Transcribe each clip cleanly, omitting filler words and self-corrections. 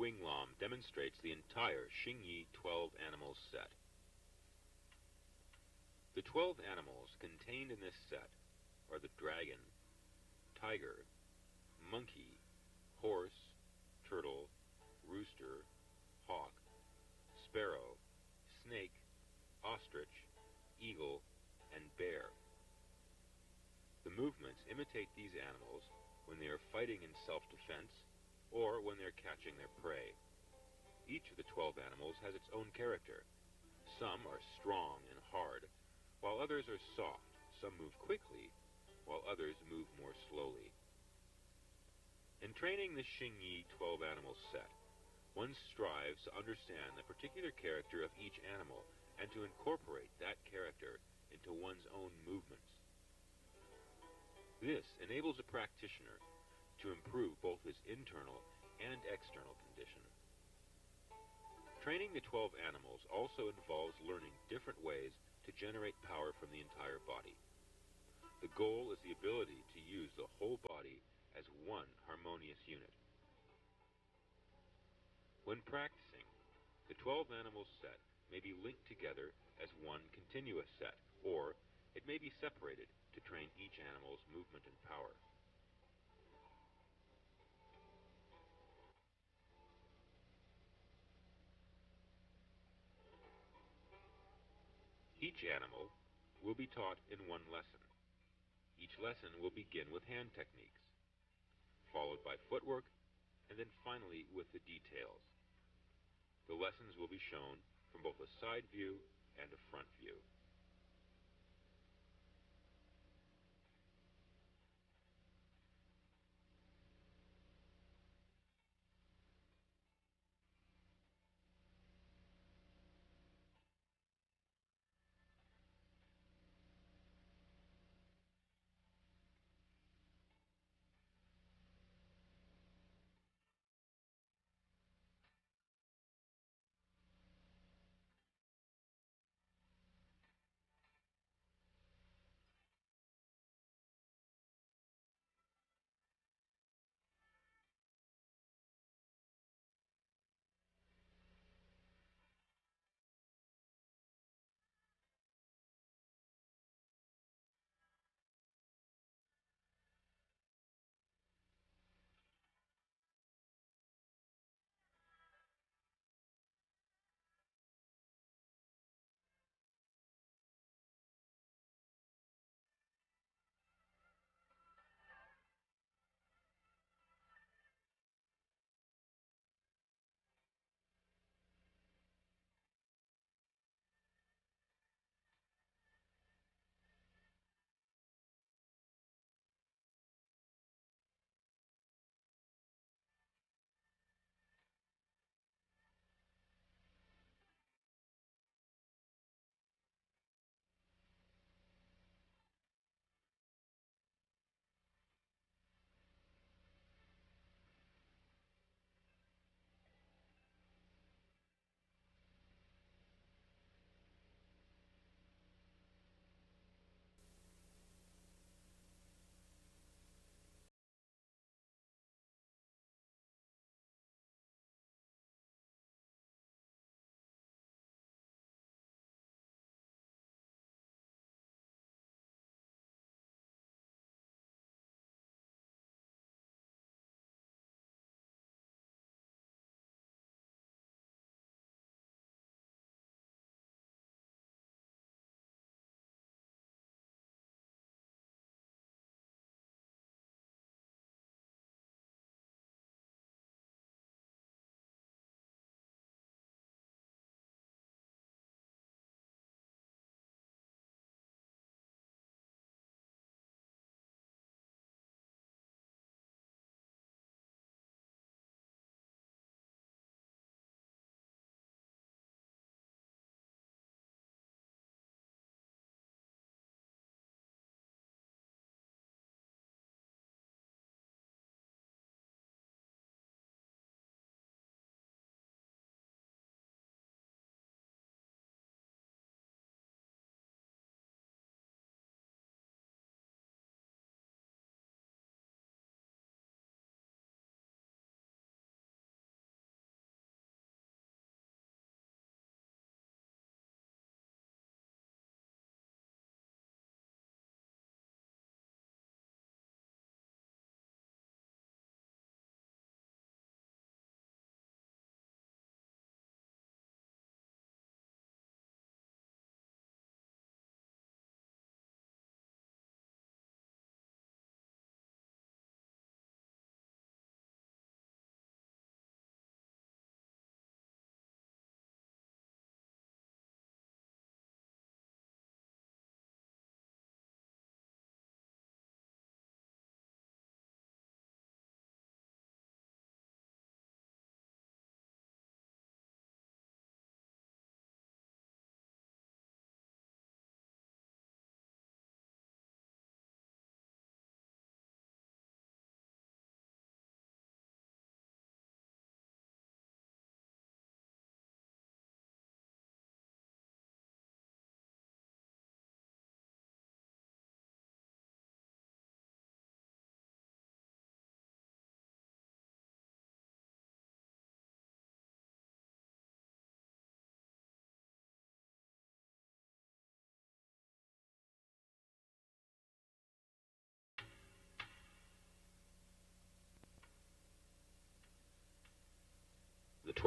Wing Lam demonstrates the entire Xing Yi 12 Animals set. The 12 animals contained in this set are the dragon, tiger, monkey, horse, turtle, rooster, hawk, sparrow, snake, ostrich, eagle, and bear. The movements imitate these animals when they are fighting in self-defense or when they're catching their prey. Each of the 12 animals has its own character. Some are strong and hard, while others are soft. Some move quickly, while others move more slowly. In training the Xing Yi 12 Animals set, one strives to understand the particular character of each animal and to incorporate that character into one's own movements. This enables a practitioner to improve both his internal and external condition. Training the 12 animals also involves learning different ways to generate power from the entire body. The goal is the ability to use the whole body as one harmonious unit. When practicing, the 12 animals set may be linked together as one continuous set, or it may be separated to train each animal's movement and power. Each animal will be taught in one lesson. Each lesson will begin with hand techniques, followed by footwork, and then finally with the details. The lessons will be shown from both a side view and a front view.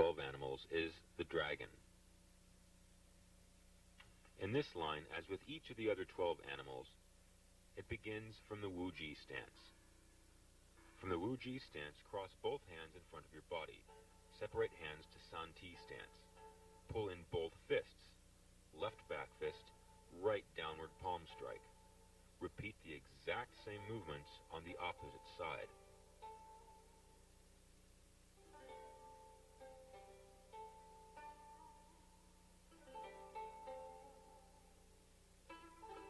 12 Animals is the dragon. In this line, as with each of the other 12 animals, it begins from the Wuji stance. From the Wuji stance, cross both hands in front of your body. Separate hands to Santi stance. Pull in both fists. Left back fist, right downward palm strike. Repeat the exact same movements on the opposite side.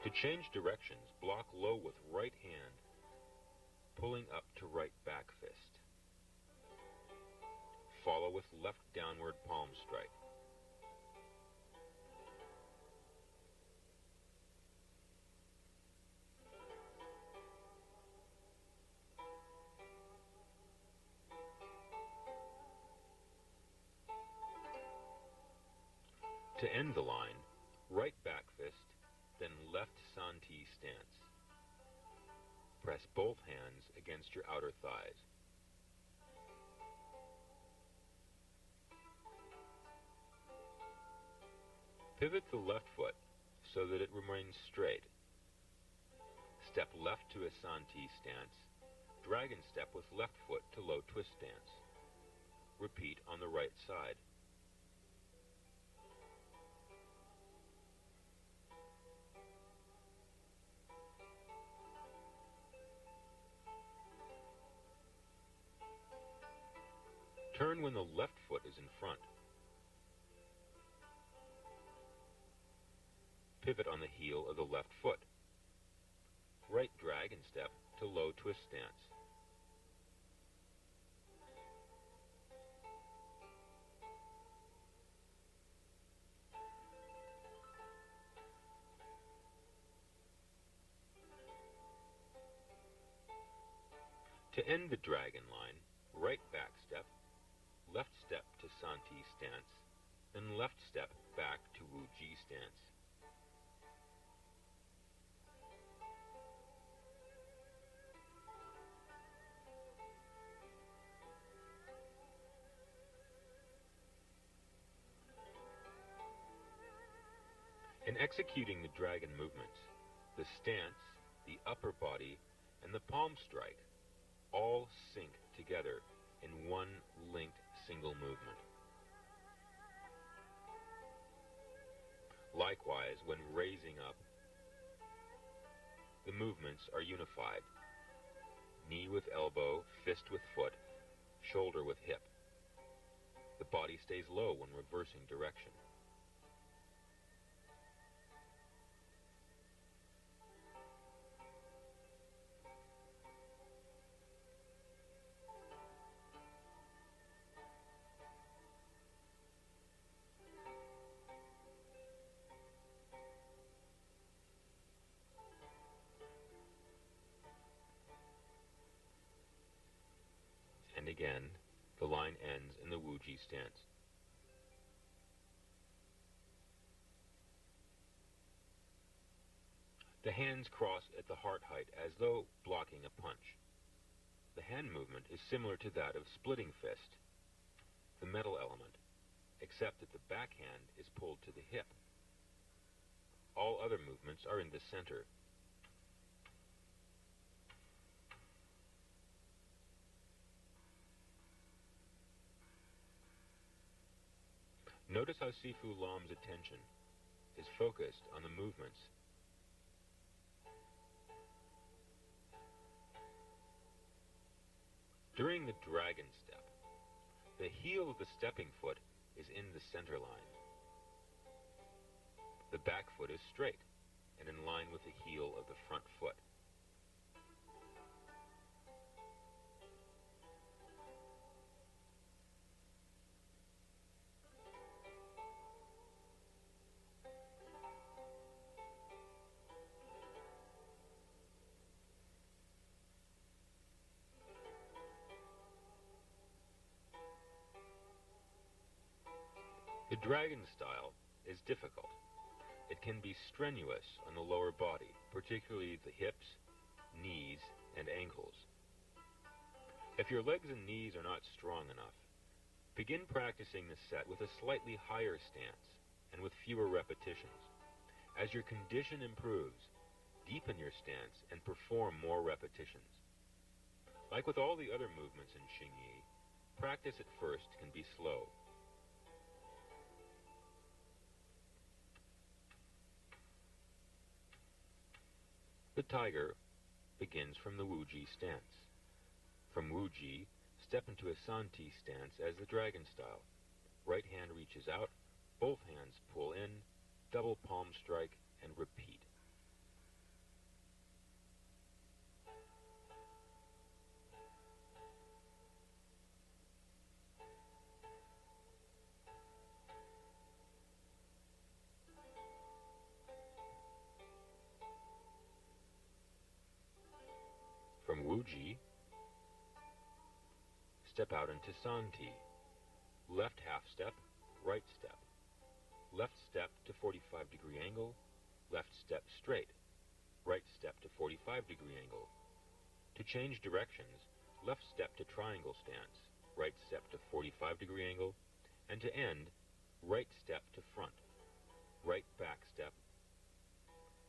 To change directions, block low with right hand, pulling up to right back fist. Follow with left downward palm strike. To end the line, right back fist, then left Santi stance. Press both hands against your outer thighs. Pivot the left foot so that it remains straight. Step left to a Santi stance. Dragon step with left foot to low twist stance. Repeat on the right side. Turn when the left foot is in front. Pivot on the heel of the left foot. Right dragon step to low twist stance. To end the dragon line, right back step, left step to Santi stance, then left step back to Wuji stance. In executing the dragon movements, the stance, the upper body, and the palm strike all sync together in one linked single movement. Likewise, when raising up, the movements are unified. Knee with elbow, fist with foot, shoulder with hip. The body stays low when reversing direction. And again, the line ends in the Wuji stance. The hands cross at the heart height as though blocking a punch. The hand movement is similar to that of splitting fist, the metal element, except that the backhand is pulled to the hip. All other movements are in the center. Notice how Sifu Lam's attention is focused on the movements. During the dragon step, the heel of the stepping foot is in the center line. The back foot is straight and in line with the heel of the front foot. The dragon style is difficult. It can be strenuous on the lower body, particularly the hips, knees, and ankles. If your legs and knees are not strong enough, Begin practicing the set with a slightly higher stance and with fewer repetitions. As your condition improves, deepen your stance and perform more repetitions. Like with all the other movements in Xing Yi, practice at first can be slow. The tiger begins from the Wuji stance. From Wuji, step into a Santi stance as the dragon style. Right hand reaches out, both hands pull in, double palm strike, and repeat. From Wuji, step out into Santi. Left half step, right step. Left step to 45-degree angle, left step straight. Right step to 45-degree angle. To change directions, left step to triangle stance, right step to 45-degree angle, and to end, right step to front, right back step,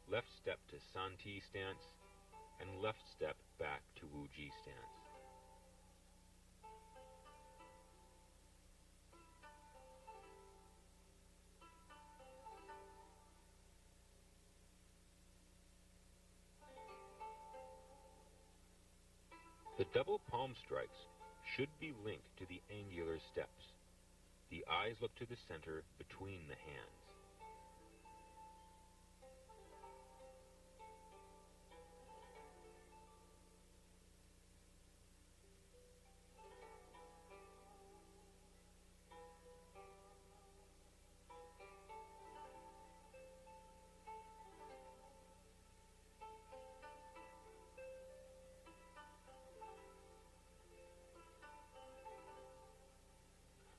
left step to Santi stance, and left step back to Wuji stance. The double palm strikes should be linked to the angular steps. The eyes look to the center between the hands.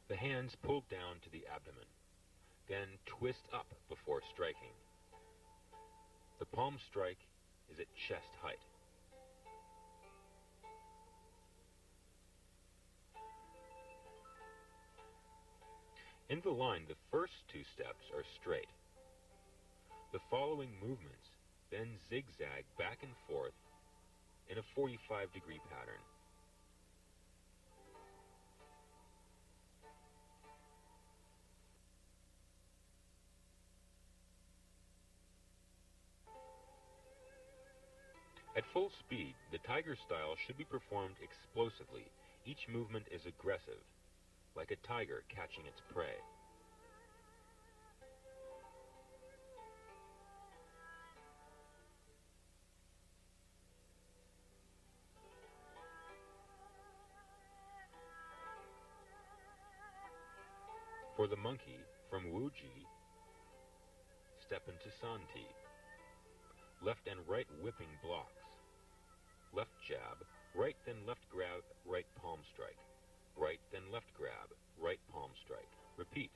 The hands pull down to the abdomen, then twist up before striking. The palm strike is at chest height. In the line, the first two steps are straight. The following movements then zigzag back and forth in a 45-degree pattern. At full speed, the tiger style should be performed explosively. Each movement is aggressive, like a tiger catching its prey. For the monkey, from Wuji, step into Santi. Left and right whipping blocks. Left jab, right then left grab, right palm strike. Right then left grab, right palm strike. Repeat.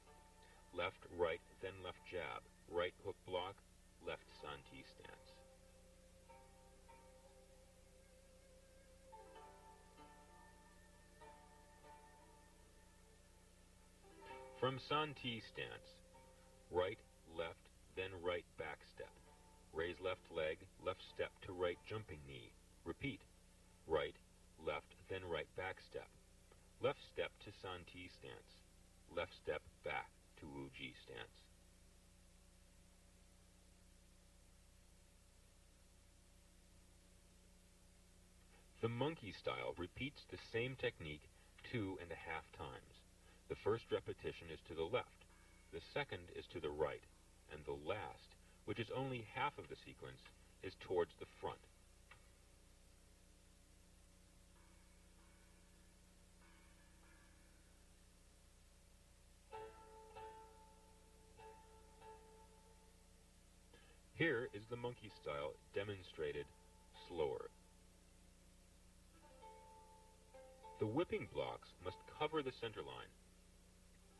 Left, right, then left jab, right hook block, left Santi stance. From Santi stance, right, left, then right back step. Raise left leg, left step to right jumping knee. Repeat. Right, left, then right back step. Left step to Santi stance. Left step back to Wuji stance. The monkey style repeats the same technique 2.5 times. The first repetition is to the left, the second is to the right, and the last, which is only half of the sequence, is towards the front. Here is the monkey style demonstrated slower. The whipping blocks must cover the center line,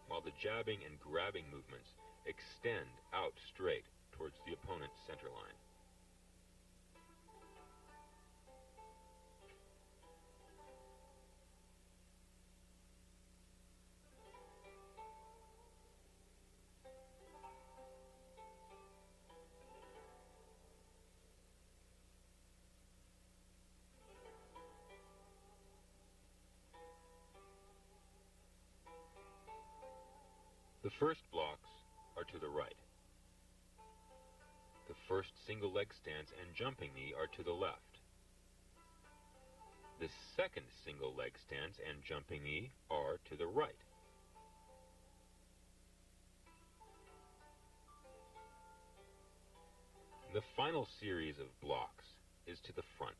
while the jabbing and grabbing movements extend out straight towards the opponent's center line. The first blocks are to the right. The first single leg stance and jumping knee are to the left. The second single leg stance and jumping knee are to the right. The final series of blocks is to the front.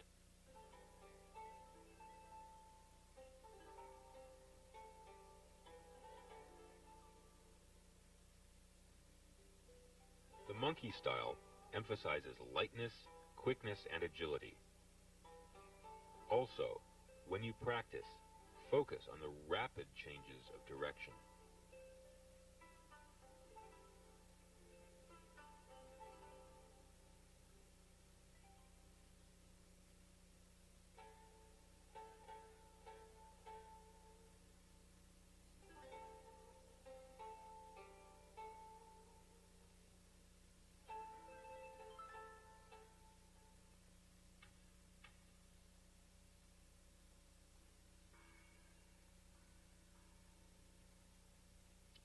The monkey style emphasizes lightness, quickness, and agility. Also, when you practice, focus on the rapid changes of direction.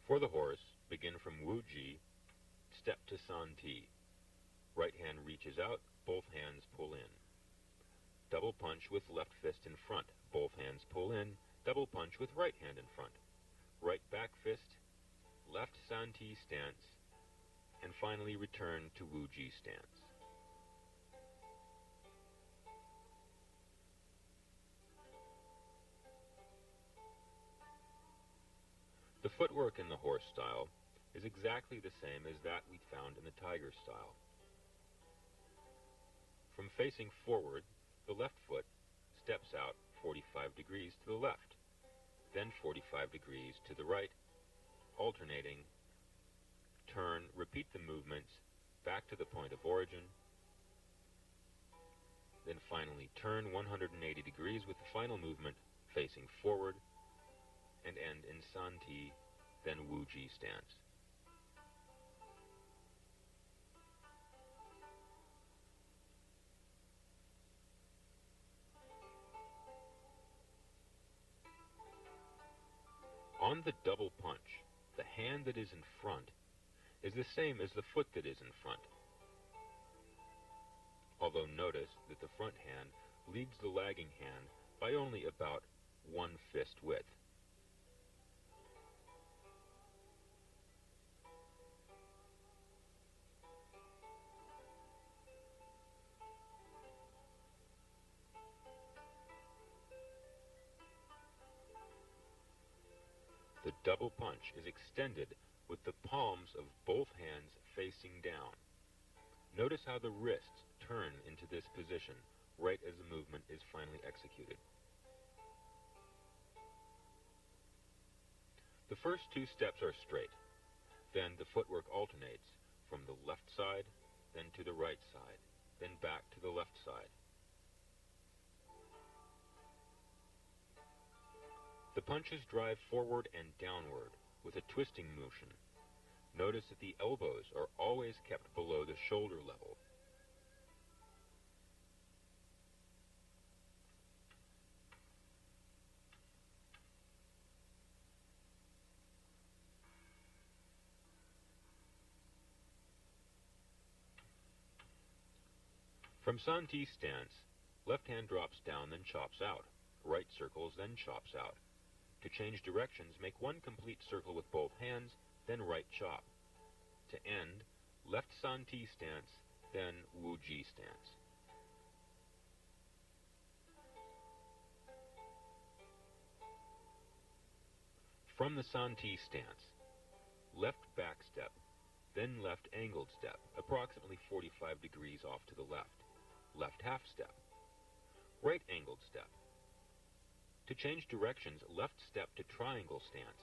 For the horse, begin from Wu Ji, step to San Ti. Right hand reaches out, both hands pull in. Double punch with left fist in front, both hands pull in, double punch with right hand in front. Right back fist, left San Ti stance, and finally return to Wu Ji stance. The footwork in the horse style is exactly the same as that we found in the tiger style. From facing forward, the left foot steps out 45 degrees to the left, then 45 degrees to the right, alternating, turn, repeat the movements back to the point of origin, then finally turn 180 degrees with the final movement facing forward, and end in San Ti, then Wu Ji stance. On the double punch, the hand that is in front is the same as the foot that is in front. Although notice that the front hand leads the lagging hand by only about 1 fist width. The double punch is extended with the palms of both hands facing down. Notice how the wrists turn into this position right as the movement is finally executed. The first 2 steps are straight. Then the footwork alternates from the left side, then to the right side, then back to the left side. The punches drive forward and downward with a twisting motion. Notice that the elbows are always kept below the shoulder level. From San Ti stance, left hand drops down, then chops out. Right circles, then chops out. To change directions, make 1 complete circle with both hands, then right chop. To end, left San Ti stance, then Wu Ji stance. From the San Ti stance, left back step, then left angled step, approximately 45 degrees off to the left. Left half step. Right angled step. To change directions, left step to triangle stance.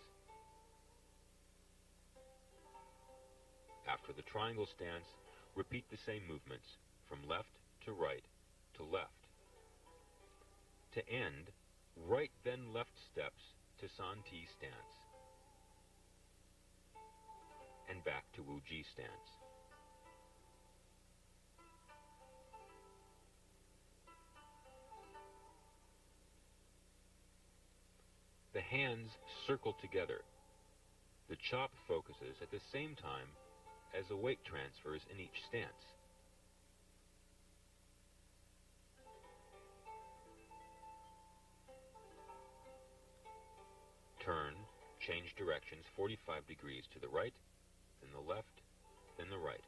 After the triangle stance, repeat the same movements from left to right to left. To end, right then left steps to San Ti stance and back to Wu Ji stance. The hands circle together. The chop focuses at the same time as the weight transfers in each stance. Turn, change directions 45 degrees to the right, then the left, then the right.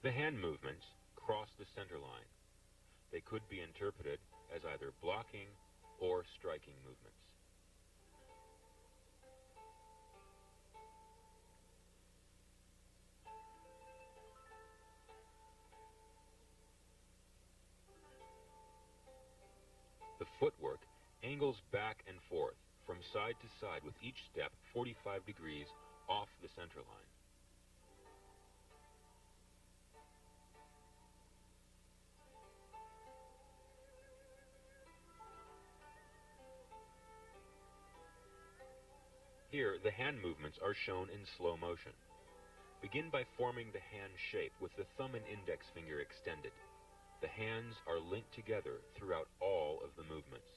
The hand movements cross the center line. They could be interpreted as either blocking or striking movements. The footwork angles back and forth from side to side with each step 45 degrees off the center line. Here, the hand movements are shown in slow motion. Begin by forming the hand shape with the thumb and index finger extended. The hands are linked together throughout all of the movements.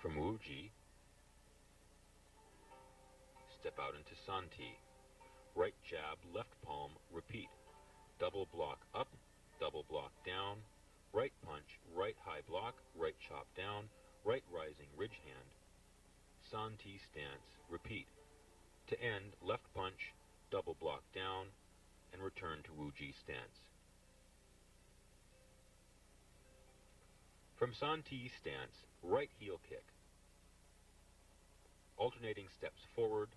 From Wuji, step out into Santi. Right jab, left palm, repeat. Double block up, double block down, right punch, right high block, right chop down, right rising ridge hand. Santi stance, repeat. To end, left punch, double block down, and return to Wuji stance. From Santi stance, right heel kick. Alternating steps forward,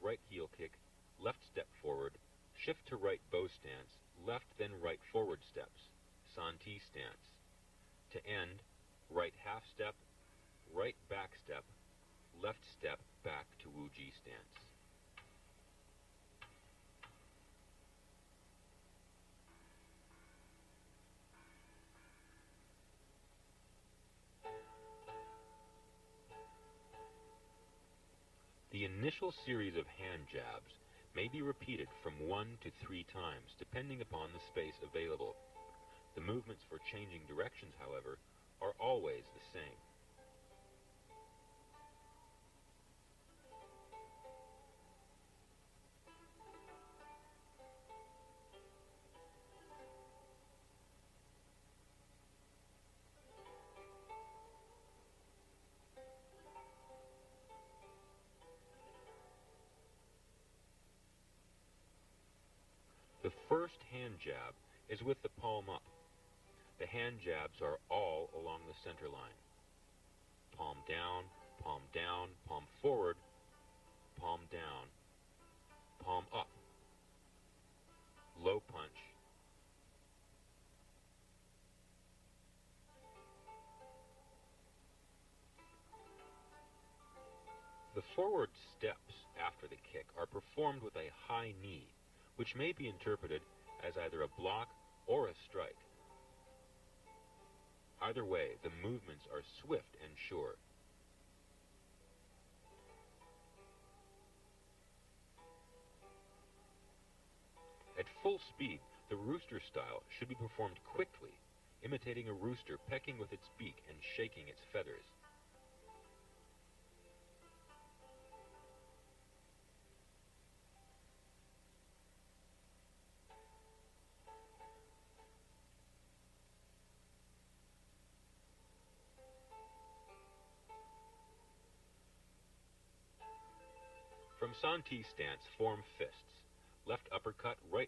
right heel kick, left step forward, shift to right bow stance, left then right forward steps, Santi stance. To end, right half step, right back step, left step back to Wuji stance. The initial series of hand jabs may be repeated from 1 to 3 times, depending upon the space available. The movements for changing directions, however, are always the same. The first hand jab is with the palm up. The hand jabs are all along the center line. Palm down, palm forward, palm down, palm up. Low punch. The forward steps after the kick are performed with a high knee, which may be interpreted as either a block or a strike. Either way, the movements are swift and sure. At full speed, the rooster style should be performed quickly, imitating a rooster pecking with its beak and shaking its feathers. From Santi stance, form fists. Left uppercut, right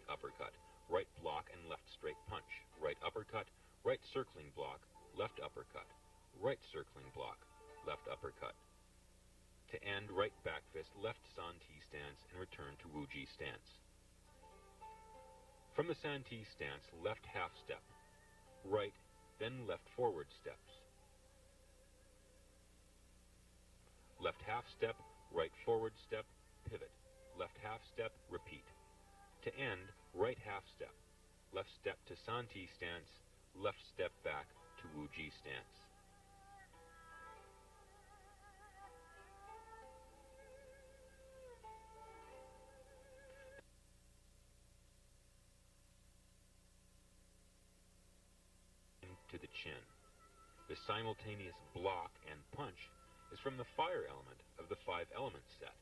block and left straight punch. Right uppercut, right circling block, left uppercut. Right circling block, left uppercut. To end, right back fist, left Santi stance, and return to Wuji stance. From the Santi stance, left half step. right, then left forward steps. Left half step, right forward step, pivot. Left half step, repeat. To end, right half step. Left step to Santi stance, left step back to Wuji stance. To the chin. The simultaneous block and punch is from the fire element of the 5-element set.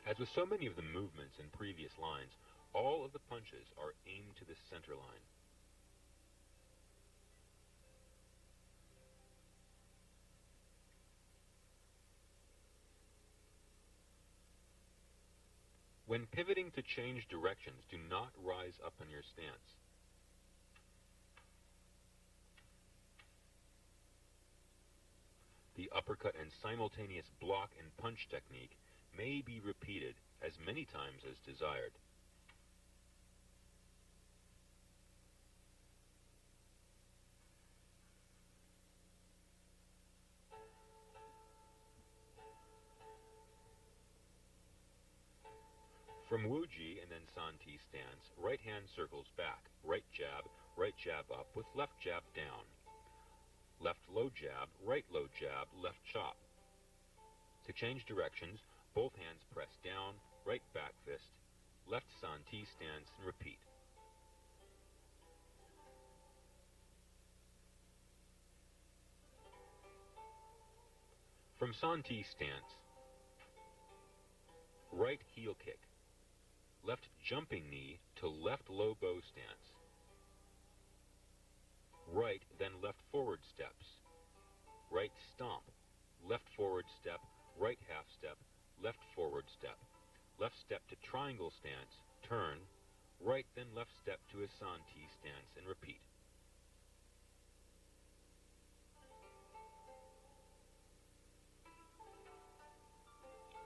As with so many of the movements in previous lines, all of the punches are aimed to the center line. When pivoting to change directions, do not rise up in your stance. The uppercut and simultaneous block and punch technique may be repeated as many times as desired. From Wuji and then Santi stance, right hand circles back, right jab up with left jab down. Left low jab, left chop. To change directions, both hands press down, right back fist, left Santi stance, and repeat. From Santi stance, right heel kick, left jumping knee to left low bow stance. Right, then left forward steps. Right stomp, left forward step, right half step, left forward step. Left step to triangle stance, turn. Right, then left step to a Santi stance, and repeat.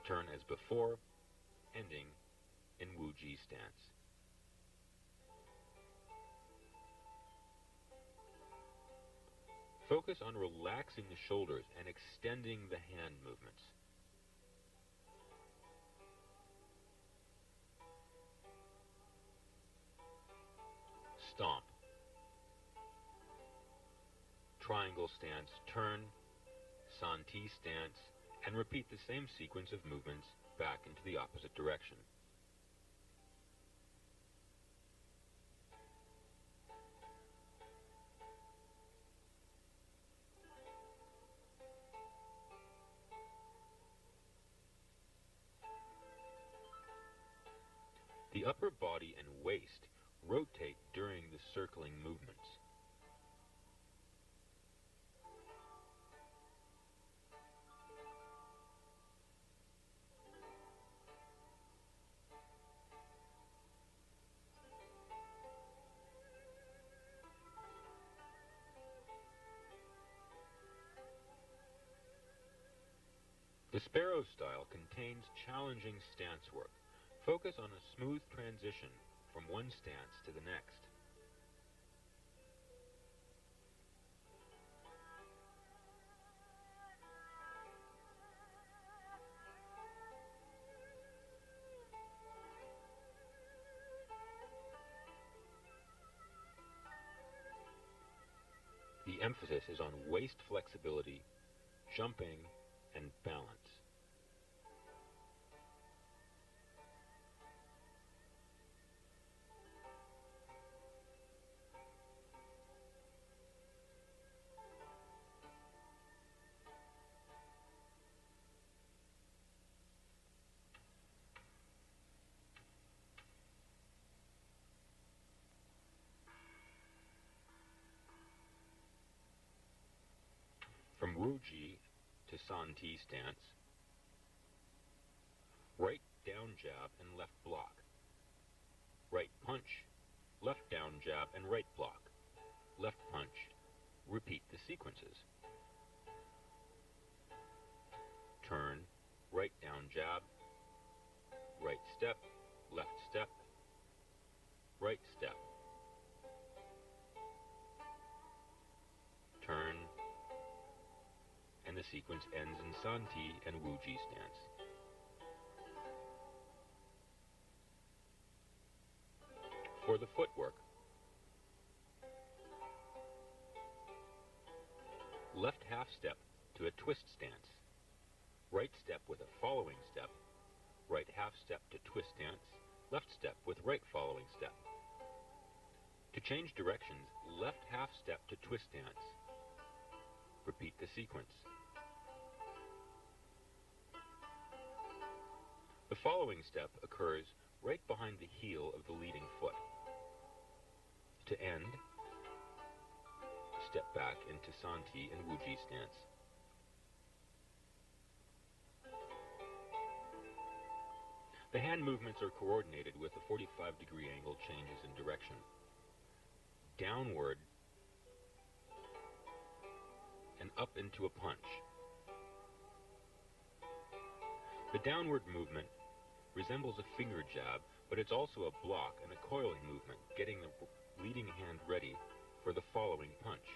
Turn as before, ending in Wuji stance. Focus on relaxing the shoulders and extending the hand movements. Stomp. Triangle stance, turn, Santi stance, and repeat the same sequence of movements back into the opposite direction. The upper body and waist rotate during the circling movements. The Sparrow style contains challenging stance work. Focus on a smooth transition from one stance to the next. The emphasis is on waist flexibility, jumping, and balance. From Wuji to Santi stance, right down down jab and left block. Right punch, left down jab and right block. Left punch. Repeat the sequences. Turn, right down jab, right step, left step, right step. Turn, and the sequence ends in Santi and Wuji stance. For the footwork, left half step to a twist stance. Right step with a following step, right half step to twist stance, left step with right following step. To change directions, left half step to twist stance. Repeat the sequence. The following step occurs right behind the heel of the leading foot. To end, step back into Santi and Wuji stance. The hand movements are coordinated with a 45-degree angle changes in direction. Downward and up into a punch. The downward movement resembles a finger jab, but it's also a block and a coiling movement, getting the leading hand ready for the following punch.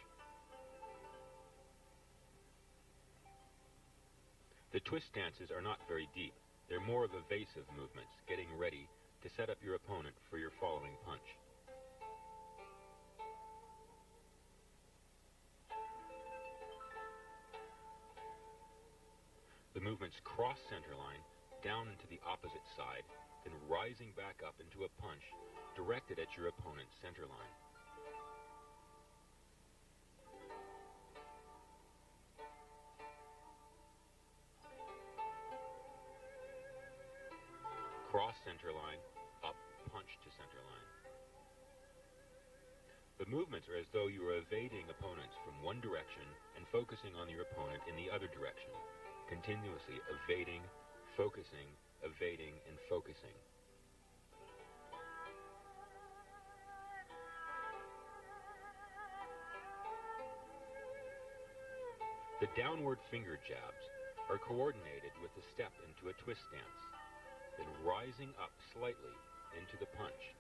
The twist stances are not very deep. They're more of evasive movements, getting ready to set up your opponent for your following punch. The movements cross center line, down into the opposite side, then rising back up into a punch directed at your opponent's center line. Cross center line, up, punch to center line. The movements are as though you are evading opponents from one direction and focusing on your opponent in the other direction, continuously evading, focusing, evading, and focusing. The downward finger jabs are coordinated with the step into a twist stance, then rising up slightly into the punch.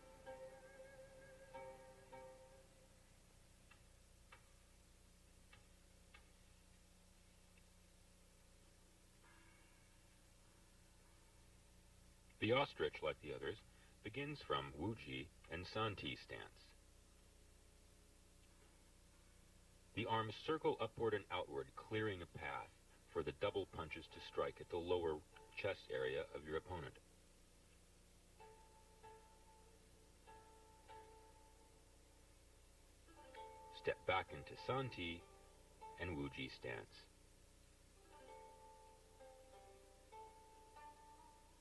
The ostrich, like the others, begins from Wuji and Santi stance. The arms circle upward and outward, clearing a path for the double punches to strike at the lower chest area of your opponent. Step back into Santi and Wuji stance.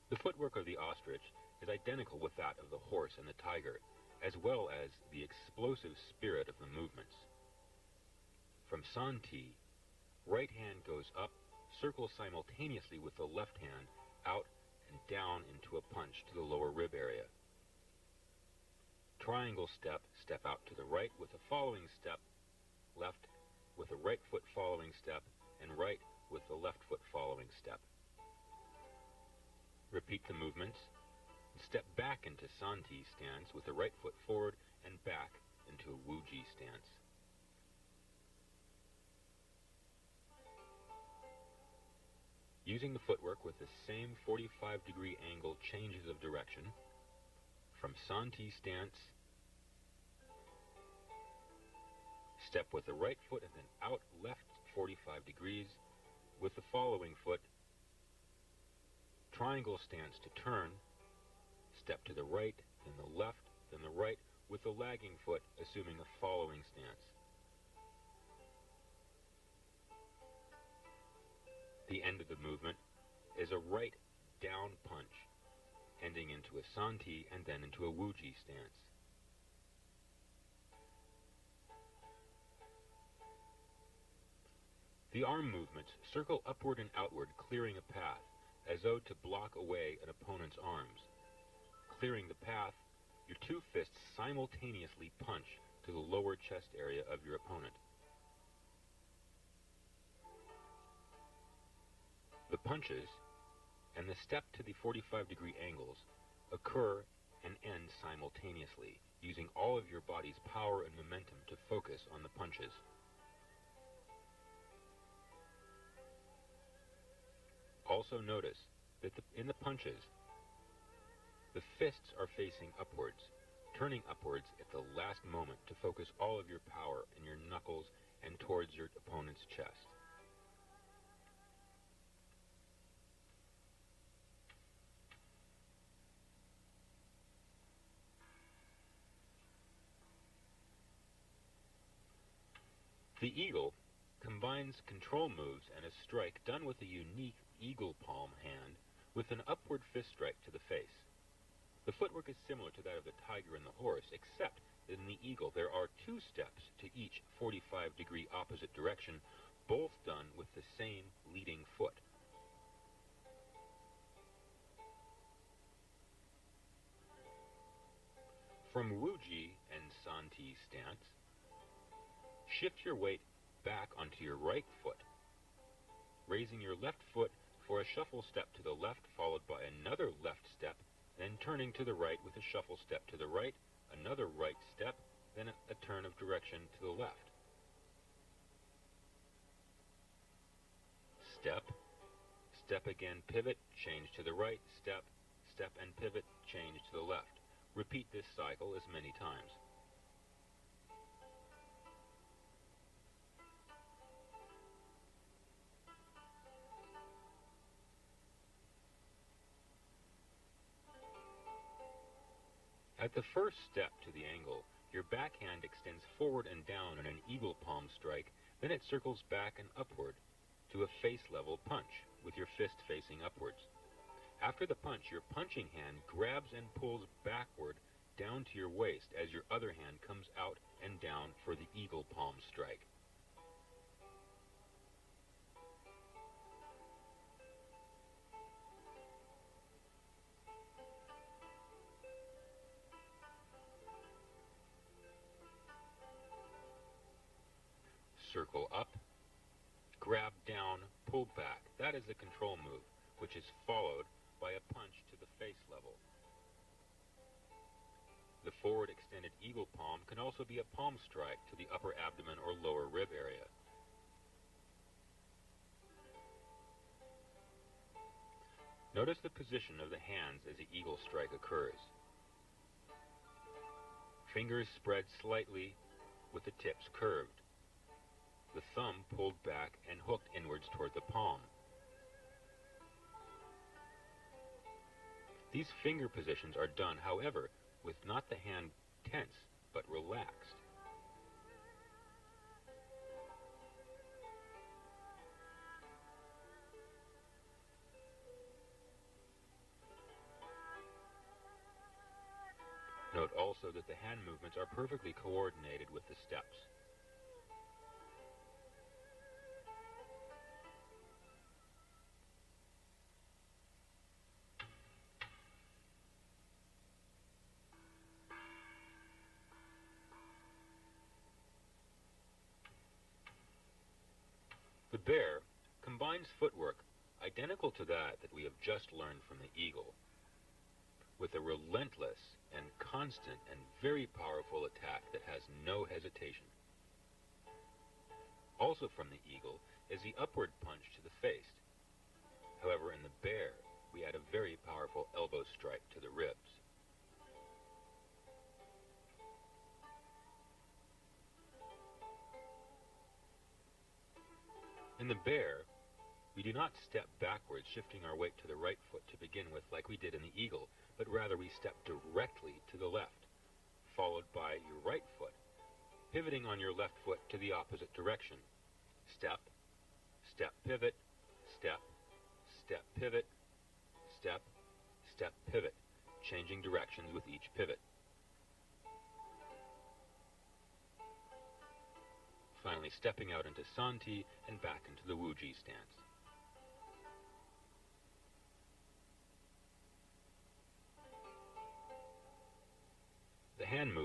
The footwork of the ostrich is identical with that of the horse and the tiger, as well as the explosive spirit of the movements. From Santi, right hand goes up, circles simultaneously with the left hand, out and down into a punch to the lower rib area. Triangle step, step out to the right with a following step, left with a right foot following step, and right with the left foot following step. Repeat the movements, and step back into Santi stance with the right foot forward and back into a Wuji stance. Using the footwork with the same 45-degree angle changes of direction, from Santi stance, step with the right foot and then out left 45 degrees with the following foot, triangle stance to turn, step to the right, then the left, then the right with the lagging foot assuming a following stance. The end of the movement is a right down punch, ending into a Santi and then into a Wuji stance. The arm movements circle upward and outward, clearing a path, as though to block away an opponent's arms. Clearing the path, your two fists simultaneously punch to the lower chest area of your opponent. The punches and the step to the 45-degree angles occur and end simultaneously, using all of your body's power and momentum to focus on the punches. Also notice that in the punches, the fists are facing upwards, turning upwards at the last moment to focus all of your power in your knuckles and towards your opponent's chest. The eagle combines control moves and a strike done with a unique eagle palm hand with an upward fist strike to the face. The footwork is similar to that of the tiger and the horse, except that in the eagle there are two steps to each 45-degree opposite direction, both done with the same leading foot. From Wuji and Santi stance, shift your weight back onto your right foot, raising your left foot for a shuffle step to the left, followed by another left step, then turning to the right with a shuffle step to the right, another right step, then a turn of direction to the left. Step, step again, pivot, change to the right, step, step and pivot, change to the left. Repeat this cycle as many times. At the first step to the angle, your backhand extends forward and down in an eagle palm strike, then it circles back and upward to a face-level punch, with your fist facing upwards. After the punch, your punching hand grabs and pulls backward down to your waist as your other hand comes out and down for the eagle palm strike. Circle up, grab down, pull back. That is the control move, which is followed by a punch to the face level. The forward extended eagle palm can also be a palm strike to the upper abdomen or lower rib area. Notice the position of the hands as the eagle strike occurs. Fingers spread slightly with the tips curved. The thumb pulled back and hooked inwards toward the palm. These finger positions are done, however, with not the hand tense, but relaxed. Note also that the hand movements are perfectly coordinated with the steps. The bear combines footwork identical to that we have just learned from the eagle, with a relentless and constant and very powerful attack that has no hesitation. Also from the eagle is the upward punch to the face. However, in the bear, we add a very powerful elbow strike to the ribs. In the bear, we do not step backwards, shifting our weight to the right foot to begin with like we did in the eagle, but rather we step directly to the left, followed by your right foot, pivoting on your left foot to the opposite direction. Step, step pivot, step, step pivot, step, step pivot, changing directions with each pivot. Finally stepping out into Santi and back into the Wuji stance.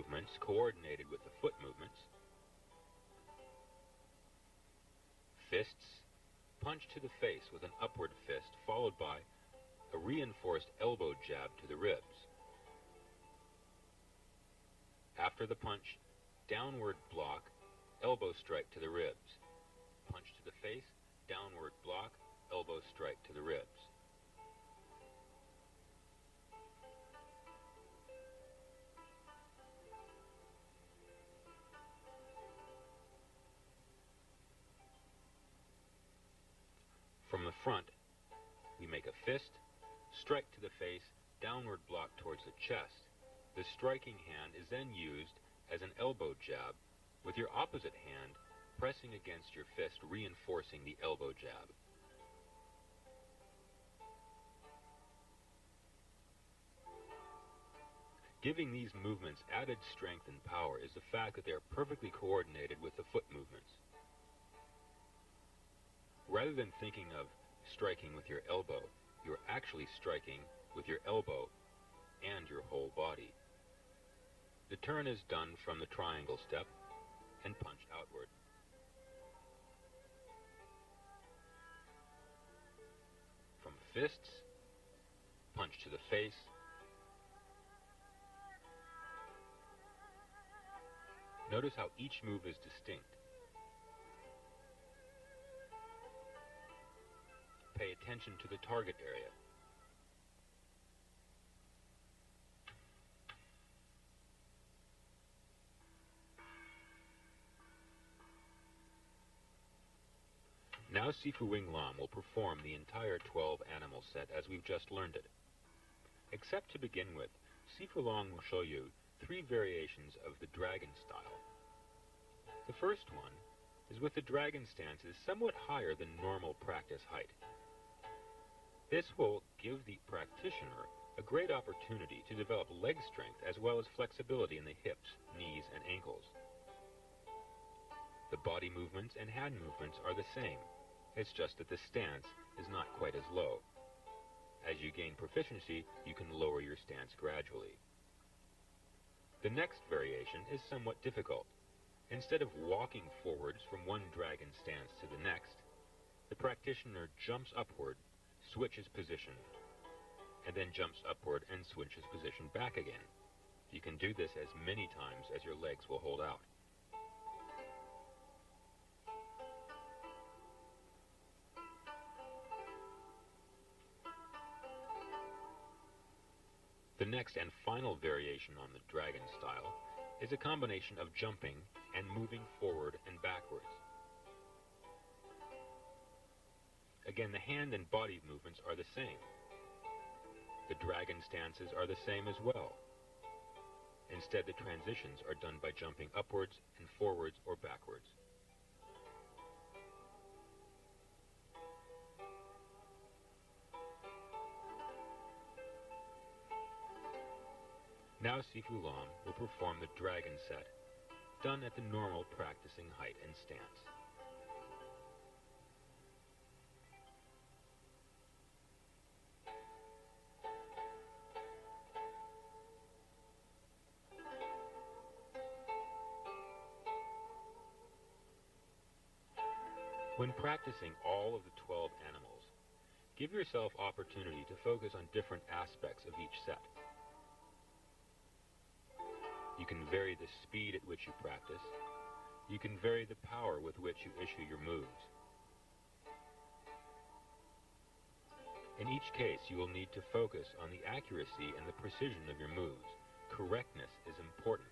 movements coordinated with the foot movements. Fists, punch to the face with an upward fist followed by a reinforced elbow jab to the ribs. After the punch, downward block, elbow strike to the ribs. Punch to the face, downward block, elbow strike to the ribs. From the front, we make a fist, strike to the face, downward block towards the chest. The striking hand is then used as an elbow jab, with your opposite hand pressing against your fist, reinforcing the elbow jab. Giving these movements added strength and power is the fact that they are perfectly coordinated with the foot movements. Rather than thinking of striking with your elbow, you're actually striking with your elbow and your whole body. The turn is done from the triangle step and punch outward. From fists, punch to the face, notice how each move is distinct. Pay attention to the target area. Now Sifu Wing Lam will perform the entire 12 animal set as we've just learned it. Except to begin with, Sifu Lam will show you 3 variations of the dragon style. The first one is with the dragon stances somewhat higher than normal practice height. This will give the practitioner a great opportunity to develop leg strength as well as flexibility in the hips, knees, and ankles. The body movements and hand movements are the same. It's just that the stance is not quite as low. As you gain proficiency, you can lower your stance gradually. The next variation is somewhat difficult. Instead of walking forwards from one dragon stance to the next, the practitioner jumps upward, switches position, and then jumps upward and switches position back again. You can do this as many times as your legs will hold out. The next and final variation on the dragon style is a combination of jumping and moving forward and backwards. Again, the hand and body movements are the same. The dragon stances are the same as well. Instead, the transitions are done by jumping upwards and forwards or backwards. Now Sifu Lam will perform the dragon set, done at the normal practicing height and stance. When practicing all of the 12 animals, give yourself opportunity to focus on different aspects of each set. You can vary the speed at which you practice. You can vary the power with which you issue your moves. In each case, you will need to focus on the accuracy and the precision of your moves. Correctness is important.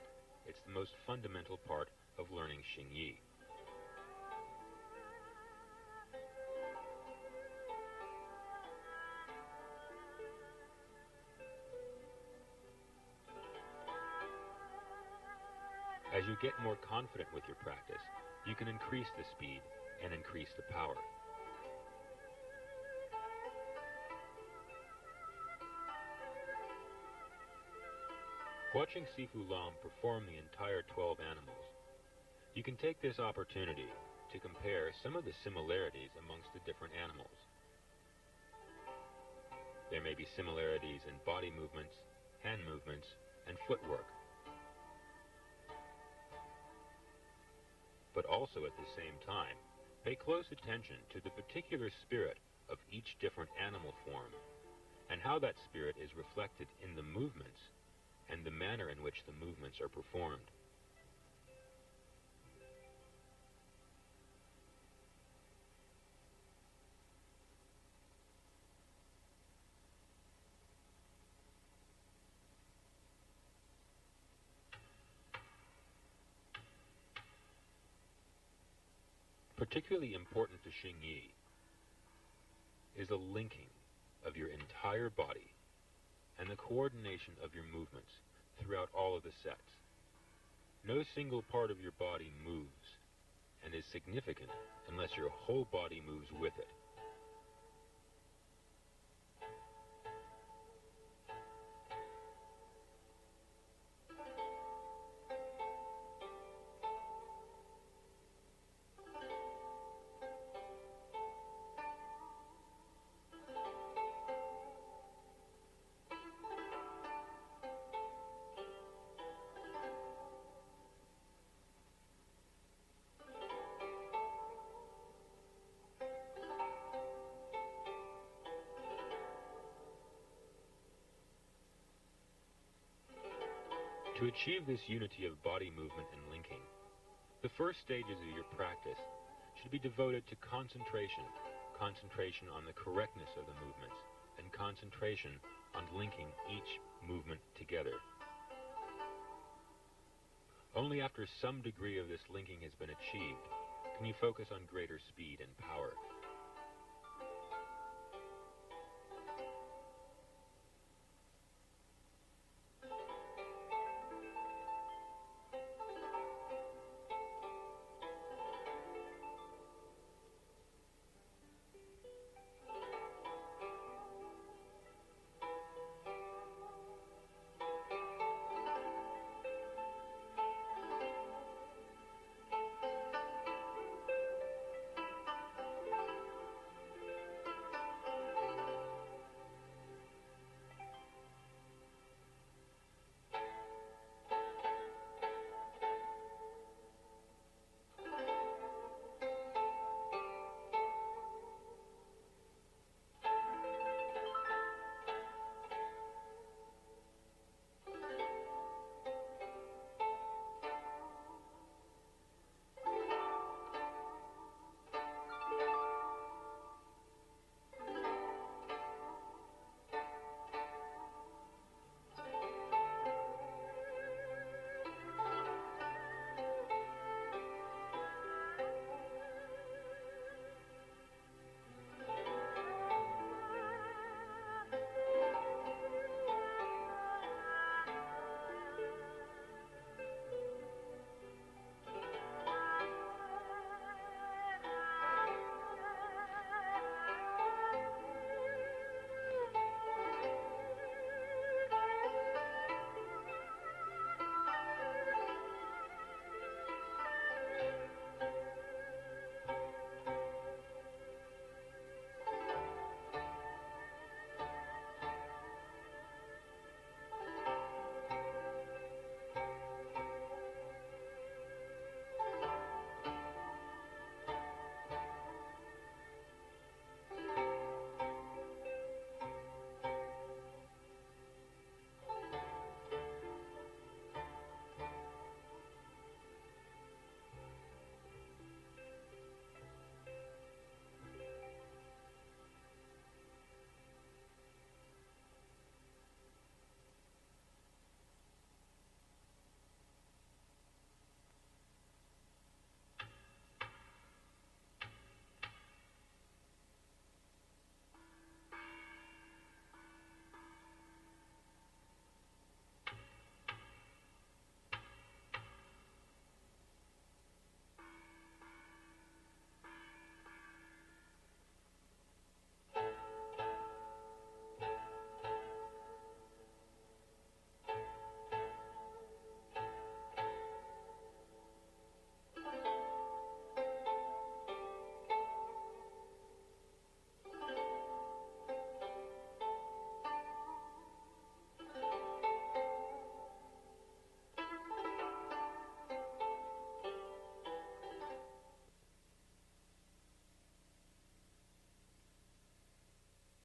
It's the most fundamental part of learning Xing Yi. As you get more confident with your practice, you can increase the speed and increase the power. Watching Sifu Lam perform the entire 12 animals, you can take this opportunity to compare some of the similarities amongst the different animals. There may be similarities in body movements, hand movements, and footwork. but also at the same time, pay close attention to the particular spirit of each different animal form, and how that spirit is reflected in the movements and the manner in which the movements are performed. Particularly important to Xing Yi is the linking of your entire body and the coordination of your movements throughout all of the sets. No single part of your body moves and is significant unless your whole body moves with it. To achieve this unity of body movement and linking, the first stages of your practice should be devoted to concentration on the correctness of the movements, and concentration on linking each movement together. Only after some degree of this linking has been achieved can you focus on greater speed and power.